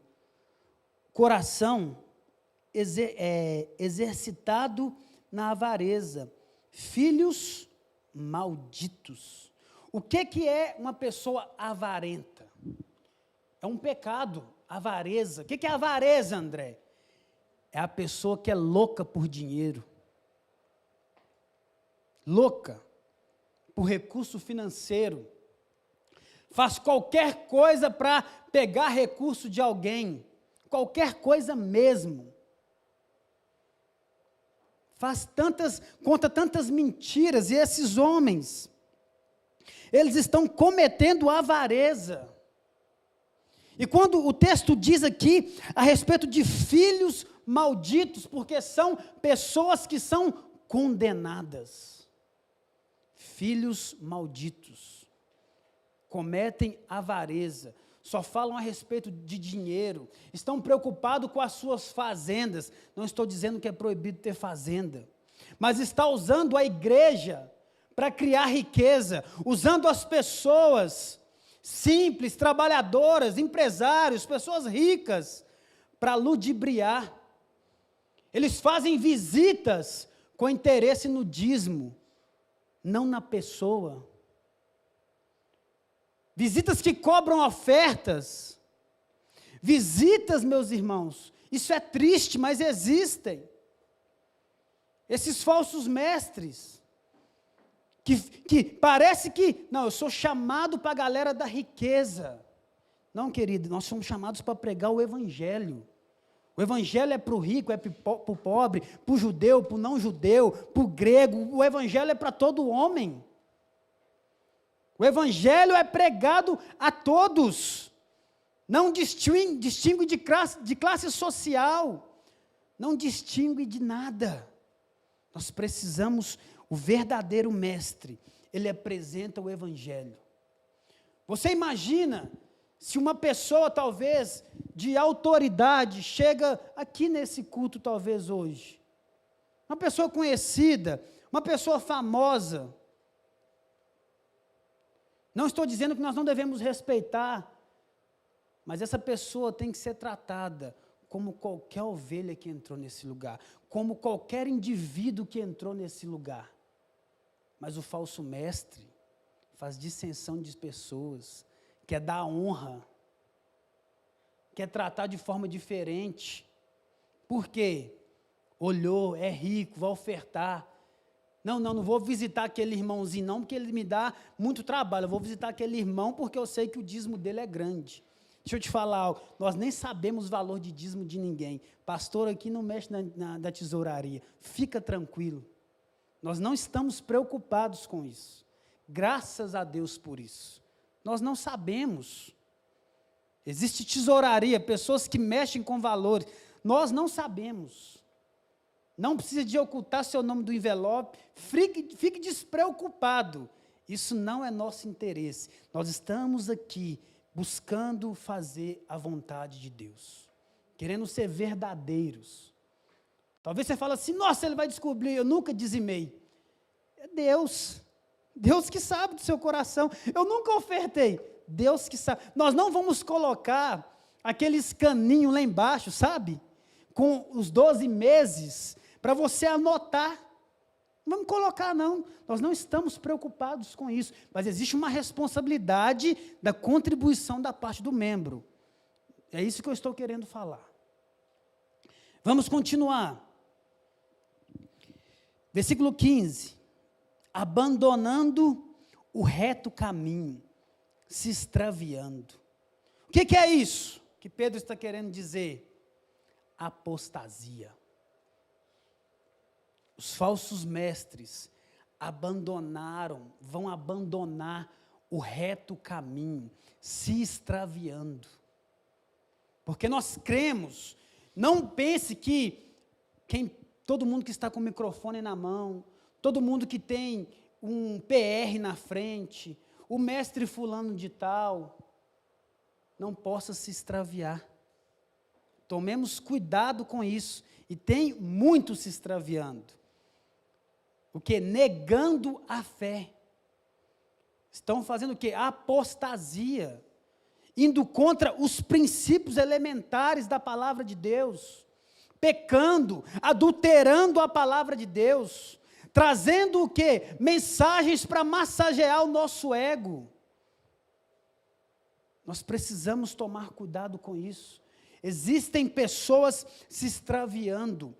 coração exercitado na avareza, filhos malditos. O que é uma pessoa avarenta? É um pecado, avareza. O que é avareza, André? É a pessoa que é louca por dinheiro. Louca por recurso financeiro. Faz qualquer coisa para pegar recurso de alguém. Qualquer coisa mesmo. Conta tantas mentiras, e esses homens, eles estão cometendo avareza. E quando o texto diz aqui a respeito de filhos malditos, porque são pessoas que são condenadas. Filhos malditos, cometem avareza, só falam a respeito de dinheiro, estão preocupados com as suas fazendas. Não estou dizendo que é proibido ter fazenda, mas está usando a igreja para criar riqueza, usando as pessoas simples, trabalhadoras, empresários, pessoas ricas, para ludibriar. Eles fazem visitas com interesse no dízimo, não na pessoa. Visitas que cobram ofertas. Visitas, meus irmãos, isso é triste, mas existem. Esses falsos mestres, que parece que, não, eu sou chamado para a galera da riqueza. Não, querido, nós somos chamados para pregar o evangelho. O evangelho é para o rico, é para o pobre, para o judeu, para o não judeu, para o grego. O evangelho é para todo homem. O evangelho é pregado a todos. Não distingue de classe social. Não distingue de nada. Nós precisamos, o verdadeiro mestre, ele apresenta o evangelho. Você imagina se uma pessoa, talvez, de autoridade, chega aqui nesse culto, talvez hoje. Uma pessoa conhecida, uma pessoa famosa. Não estou dizendo que nós não devemos respeitar, mas essa pessoa tem que ser tratada como qualquer ovelha que entrou nesse lugar, como qualquer indivíduo que entrou nesse lugar. Mas o falso mestre faz dissensão de pessoas, quer dar honra, quer tratar de forma diferente. Por quê? Olhou, é rico, vai ofertar. Não vou visitar aquele irmãozinho não, porque ele me dá muito trabalho. Eu vou visitar aquele irmão porque eu sei que o dízimo dele é grande. Deixa eu te falar algo, nós nem sabemos o valor de dízimo de ninguém. Pastor aqui não mexe na tesouraria. Fica tranquilo. Nós não estamos preocupados com isso. Graças a Deus por isso. Nós não sabemos. Existe tesouraria, pessoas que mexem com valores. Nós não sabemos. Não precisa de ocultar seu nome do envelope. Fique despreocupado. Isso não é nosso interesse. Nós estamos aqui buscando fazer a vontade de Deus. Querendo ser verdadeiros. Talvez você fale assim, nossa, ele vai descobrir, eu nunca dizimei. É Deus. Deus que sabe do seu coração. Eu nunca ofertei. Deus que sabe. Nós não vamos colocar aqueles caninhos lá embaixo, sabe? Com os 12 meses, para você anotar. Não vamos colocar, não. Nós não estamos preocupados com isso. Mas existe uma responsabilidade da contribuição da parte do membro. É isso que eu estou querendo falar. Vamos continuar. Versículo 15. Abandonando o reto caminho, se extraviando. O que é isso que Pedro está querendo dizer? Apostasia. Os falsos mestres vão abandonar o reto caminho, se extraviando. Porque nós cremos, não pense que todo mundo que está com o microfone na mão, todo mundo que tem um PR na frente, o mestre fulano de tal, não possa se extraviar. Tomemos cuidado com isso. E tem muito se extraviando. O que? Negando a fé. Estão fazendo o quê? Apostasia. Indo contra os princípios elementares da palavra de Deus. Pecando, adulterando a palavra de Deus. Trazendo o quê? Mensagens para massagear o nosso ego. Nós precisamos tomar cuidado com isso. Existem pessoas se extraviando.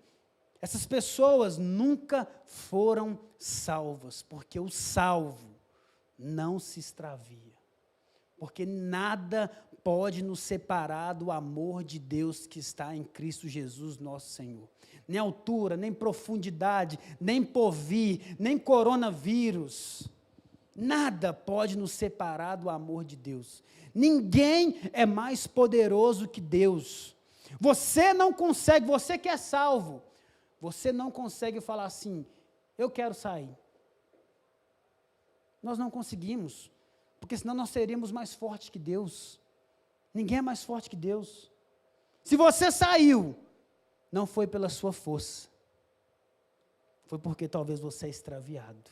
Essas pessoas nunca foram salvas, porque o salvo não se extravia. Porque nada pode nos separar do amor de Deus que está em Cristo Jesus, nosso Senhor. Nem altura, nem profundidade, nem porvir, nem coronavírus. Nada pode nos separar do amor de Deus. Ninguém é mais poderoso que Deus. Você não consegue, você que é salvo, você não consegue falar assim, eu quero sair. Nós não conseguimos, porque senão nós seríamos mais fortes que Deus. Ninguém é mais forte que Deus. Se você saiu, não foi pela sua força, foi porque talvez você é extraviado.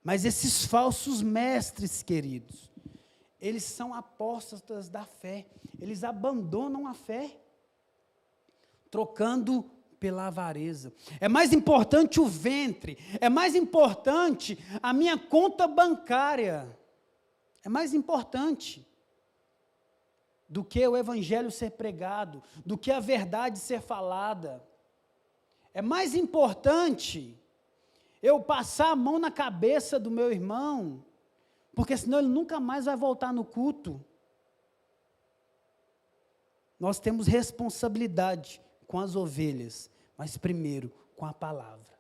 Mas esses falsos mestres, queridos, eles são apóstatas da fé, eles abandonam a fé, trocando pela avareza. É mais importante o ventre, é mais importante a minha conta bancária, é mais importante do que o evangelho ser pregado, do que a verdade ser falada. É mais importante eu passar a mão na cabeça do meu irmão, porque senão ele nunca mais vai voltar no culto. Nós temos responsabilidade com as ovelhas, mas primeiro com a palavra.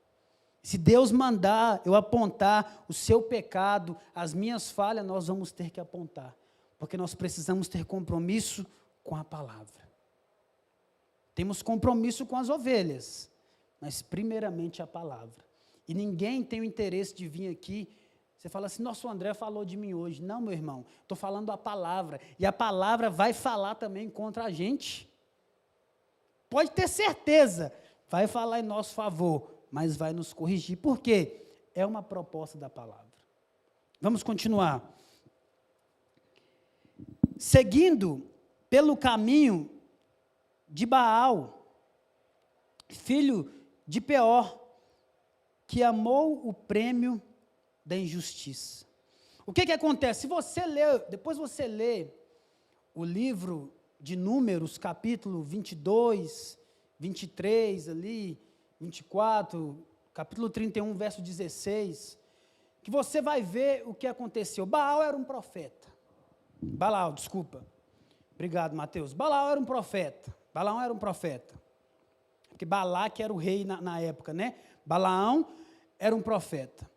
Se Deus mandar eu apontar o seu pecado, as minhas falhas, nós vamos ter que apontar, porque nós precisamos ter compromisso com a palavra. Temos compromisso com as ovelhas, mas primeiramente a palavra. E ninguém tem o interesse de vir aqui, você fala assim, nossa, o André falou de mim hoje. Não, meu irmão, estou falando a palavra, e a palavra vai falar também contra a gente. Pode ter certeza, vai falar em nosso favor, mas vai nos corrigir. Por quê? É uma proposta da palavra. Vamos continuar. Seguindo pelo caminho de Baal, filho de Peor, que amou o prêmio da injustiça. O que acontece? Se você ler, depois você lê o livro de Números, capítulo 22, 23 ali, 24, capítulo 31, verso 16, que você vai ver o que aconteceu. Baal era um profeta. Balaão, desculpa. Obrigado, Mateus. Balaão era um profeta. Balaão era um profeta. Porque Balaque era o rei na época, né? Balaão era um profeta.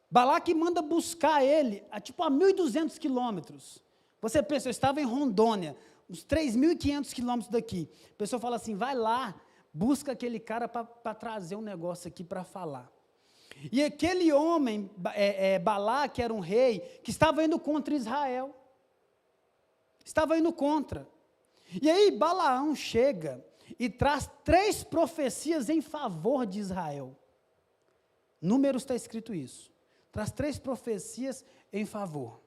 Balaque manda buscar ele a 1.200 quilômetros. Você pensa, eu estava em Rondônia, uns 3.500 quilômetros daqui. A pessoa fala assim, vai lá, busca aquele cara para trazer um negócio aqui para falar. E aquele homem, Balaque, era um rei que estava indo contra Israel. Estava indo contra. E aí Balaão chega e traz 3 profecias em favor de Israel. Números está escrito isso. Traz 3 profecias em favor.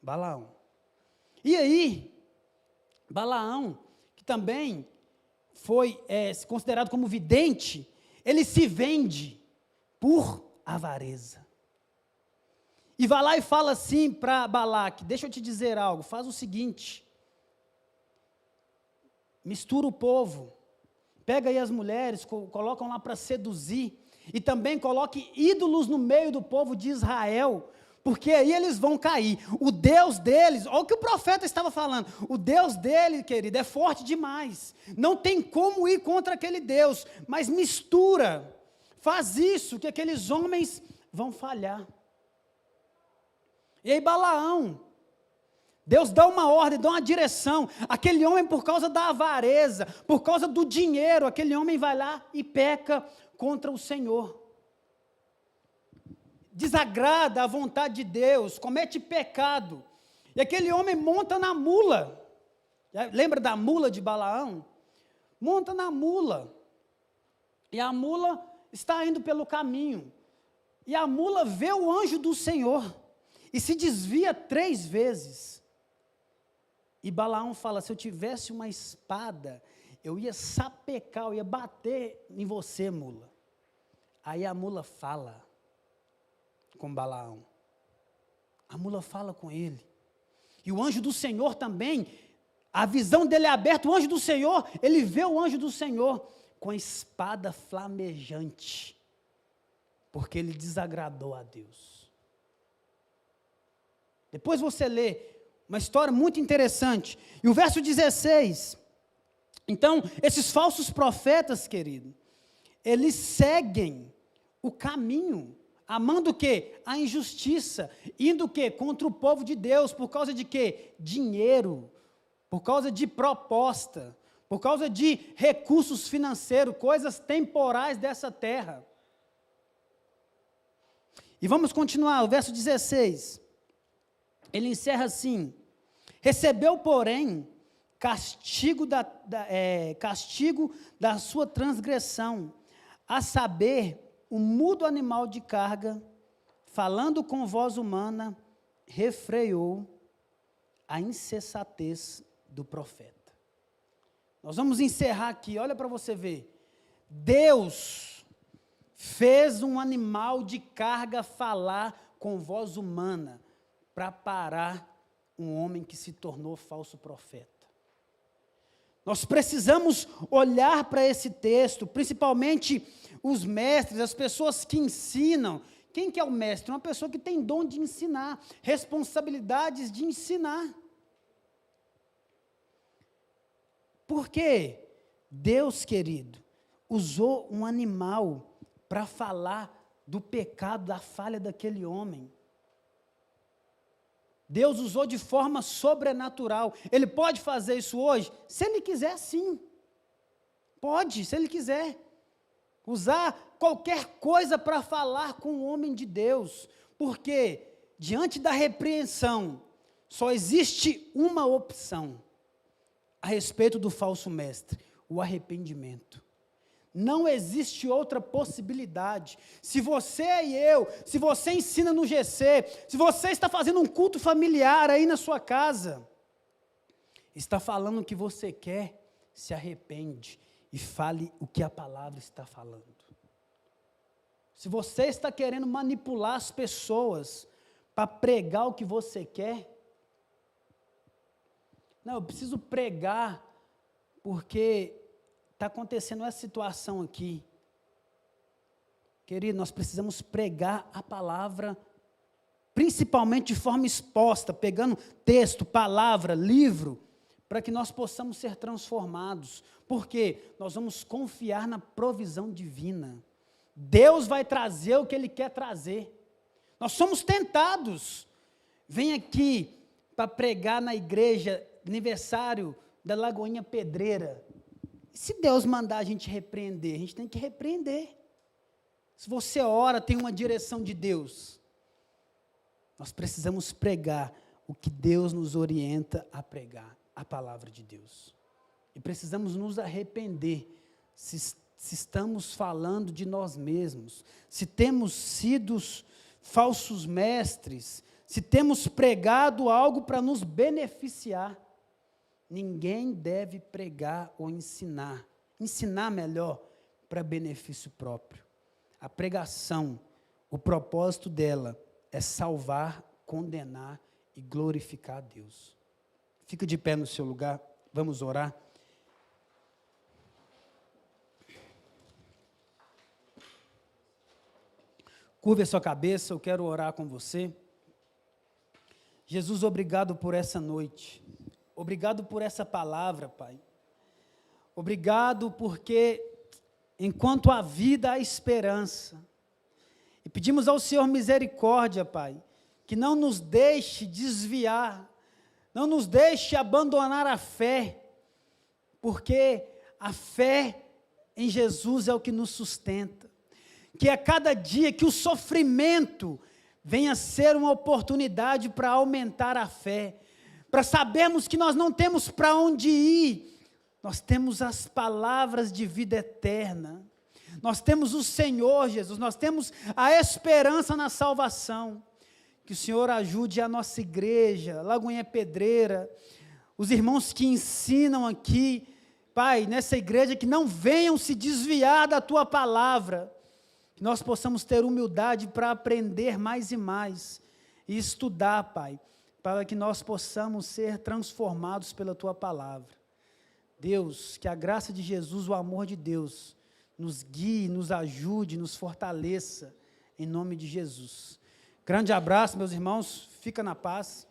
Balaão. E aí, Balaão, que também foi considerado como vidente, ele se vende por avareza. E vai lá e fala assim para Balaque, deixa eu te dizer algo, faz o seguinte, mistura o povo, pega aí as mulheres, colocam lá para seduzir, e também coloque ídolos no meio do povo de Israel, porque aí eles vão cair. O Deus deles, olha o que o profeta estava falando, o Deus dele, querido, é forte demais, não tem como ir contra aquele Deus, mas mistura, faz isso, que aqueles homens vão falhar. E aí Balaão, Deus dá uma ordem, dá uma direção, aquele homem por causa da avareza, por causa do dinheiro, aquele homem vai lá e peca contra o Senhor. Desagrada a vontade de Deus, comete pecado, e aquele homem monta na mula, lembra da mula de Balaão? Monta na mula, e a mula está indo pelo caminho, e a mula vê o anjo do Senhor, e se desvia 3 vezes. E Balaão fala, se eu tivesse uma espada, eu ia sapecar, eu ia bater em você, mula. Aí a mula fala com Balaão. A mula fala com ele. E o anjo do Senhor também, a visão dele é aberta, o anjo do Senhor, ele vê o anjo do Senhor com a espada flamejante, porque ele desagradou a Deus. Depois você lê uma história muito interessante, e o verso 16, então, esses falsos profetas, querido, eles seguem o caminho, amando o quê? A injustiça, indo o quê? Contra o povo de Deus, por causa de quê? Dinheiro, por causa de proposta, por causa de recursos financeiros, coisas temporais dessa terra. E vamos continuar, o verso 16, ele encerra assim, recebeu, porém, castigo da sua transgressão, a saber, o mudo animal de carga, falando com voz humana, refreou a insensatez do profeta. Nós vamos encerrar aqui, olha para você ver. Deus fez um animal de carga falar com voz humana para parar um homem que se tornou falso profeta. Nós precisamos olhar para esse texto, principalmente os mestres, as pessoas que ensinam. Quem que é o mestre? Uma pessoa que tem dom de ensinar, responsabilidades de ensinar. Porque Deus, querido, usou um animal para falar do pecado, da falha daquele homem. Deus usou de forma sobrenatural. Ele pode fazer isso hoje? Se Ele quiser, sim. Pode, se Ele quiser. Usar qualquer coisa para falar com o homem de Deus. Porque, diante da repreensão, só existe uma opção a respeito do falso mestre: o arrependimento. Não existe outra possibilidade. Se você e eu, se você ensina no GC, se você está fazendo um culto familiar aí na sua casa, está falando o que você quer, se arrepende e fale o que a palavra está falando. Se você está querendo manipular as pessoas para pregar o que você quer, não, eu preciso pregar porque está acontecendo essa situação aqui. Querido, nós precisamos pregar a palavra, principalmente de forma exposta, pegando texto, palavra, livro, para que nós possamos ser transformados. Porque nós vamos confiar na provisão divina. Deus vai trazer o que Ele quer trazer. Nós somos tentados. Vem aqui para pregar na igreja, aniversário da Lagoinha Pedreira. Se Deus mandar a gente repreender, a gente tem que repreender. Se você ora, tem uma direção de Deus. Nós precisamos pregar o que Deus nos orienta a pregar, a palavra de Deus. E precisamos nos arrepender se estamos falando de nós mesmos, se temos sido falsos mestres, se temos pregado algo para nos beneficiar. Ninguém deve pregar ou ensinar melhor, para benefício próprio. A pregação, o propósito dela é salvar, condenar e glorificar a Deus. Fica de pé no seu lugar, vamos orar. Curve a sua cabeça, eu quero orar com você. Jesus, obrigado por essa noite. Obrigado por essa palavra, Pai. Obrigado porque, enquanto há vida, há esperança. E pedimos ao Senhor misericórdia, Pai, que não nos deixe desviar, não nos deixe abandonar a fé, porque a fé em Jesus é o que nos sustenta. Que a cada dia que o sofrimento venha ser uma oportunidade para aumentar a fé, para sabermos que nós não temos para onde ir, nós temos as palavras de vida eterna. nós temos o Senhor, Jesus, nós temos a esperança na salvação. Que o Senhor ajude a nossa igreja, Lagoinha Pedreira, os irmãos que ensinam aqui, Pai, nessa igreja, que não venham se desviar da Tua palavra, que nós possamos ter humildade para aprender mais e mais, e estudar, Pai, para que nós possamos ser transformados pela Tua palavra. Deus, que a graça de Jesus, o amor de Deus, nos guie, nos ajude, nos fortaleça, em nome de Jesus. Grande abraço, meus irmãos, fica na paz.